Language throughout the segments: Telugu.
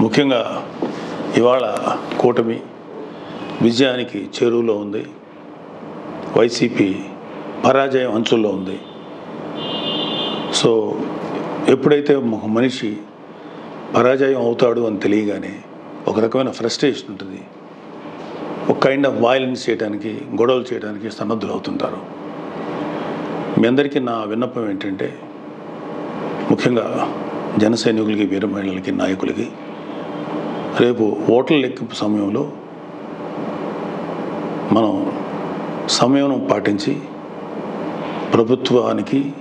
ముఖ్యంగా ఇవాళ కూటమి విజయానికి చేరువలో ఉంది. వైసీపీ పరాజయం అంచుల్లో ఉంది. సో ఎప్పుడైతే ఒక మనిషి పరాజయం అవుతాడు అని తెలియగానే ఒక రకమైన ఫ్రస్ట్రేషన్ ఉంటుంది. ఒక కైండ్ ఆఫ్ వైలెన్స్ చేయడానికి, గొడవలు చేయడానికి సన్నద్ధులు అవుతుంటారు. మీ అందరికీ నా విన్నపం ఏంటంటే, ముఖ్యంగా జన సైనికులకి, వీర మహిళలకి, నాయకులకి రేపు ఓట్ల లెక్కింపు సమయంలో మనం సమయం పాటించి ప్రభుత్వానికి,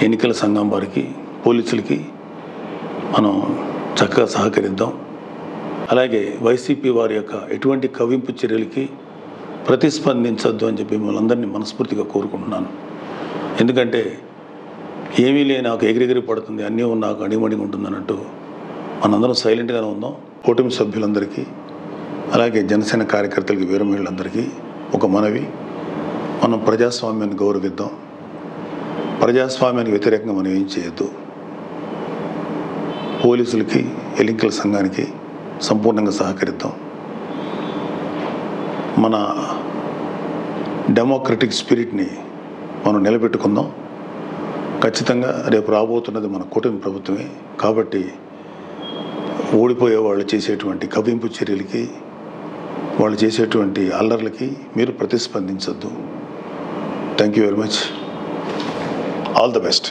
ఎన్నికల సంఘం వారికి, పోలీసులకి మనం చక్కగా సహకరిద్దాం. అలాగే వైసీపీ వారి యొక్క ఎటువంటి కవింపు చర్యలకి ప్రతిస్పందించద్దు అని చెప్పి మిమ్మల్ని అందరినీ మనస్ఫూర్తిగా కోరుకుంటున్నాను. ఎందుకంటే ఏమీ లేని నాకు ఎగిరెగిరి పడుతుంది, అన్నీ నాకు అడిమడిగా ఉంటుందన్నట్టు మనందరం సైలెంట్గానే ఉందాం. కూటమి సభ్యులందరికీ, అలాగే జనసేన కార్యకర్తలకి, వీర మహిళలందరికీ ఒక మనవి, మనం ప్రజాస్వామ్యాన్ని గౌరవిద్దాం. ప్రజాస్వామ్యానికి వ్యతిరేకంగా మనం ఏం చేయొద్దు. పోలీసులకి, ఎన్నికల సంఘానికి సంపూర్ణంగా సహకరిద్దాం. మన డెమోక్రటిక్ స్పిరిట్ని మనం నిలబెట్టుకుందాం. ఖచ్చితంగా రేపు రాబోతున్నది మన కూటమి ప్రభుత్వమే. కాబట్టి ఓడిపోయే వాళ్ళు చేసేటువంటి కవింపు చర్యలకి, వాళ్ళు చేసేటువంటి అల్లర్లకి మీరు ప్రతిస్పందించద్దు. Thank you very much. All the best.